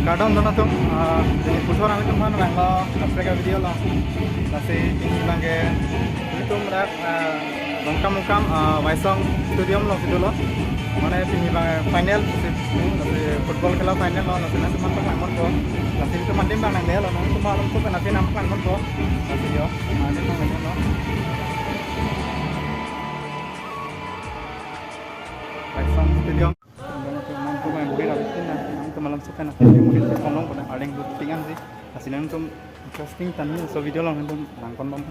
Kadang dono tuh jadi pusor kami tuh mana lo mereka video lo nasi nangge itu mereka mukam Waisong Studio lo video lo mana ini bang final nasi football kela final lo nasi nanti mantuk nang ko nasi itu mandim bang nang dia lo nang cuma lo tuh nasi nampak nang ko nasi yo mandim nang dia lo Waisong Studio malam suka nak mungkin kolong pada ada yang lutingan sih hasilnya untuk interesting tadi so video long untuk langkon bang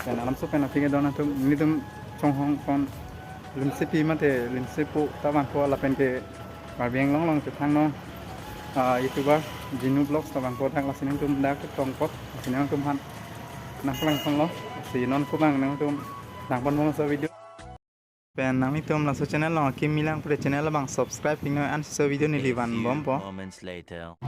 dan alam suka nak tinggal dona tuh ini tuh conghong kon limsipi mate limsipu taman po lapen ke barbieng long long ketang no youtuber Jinu Vlogs taman po tang lasinin tuh dak tongkot hasilnya tuh han nak langkon lo si non ko bang nang tuh langkon bang so video Ben nami tom la so channel lo kim milang pure channel bang subscribe ping no an so video ni liban bom po Moments later.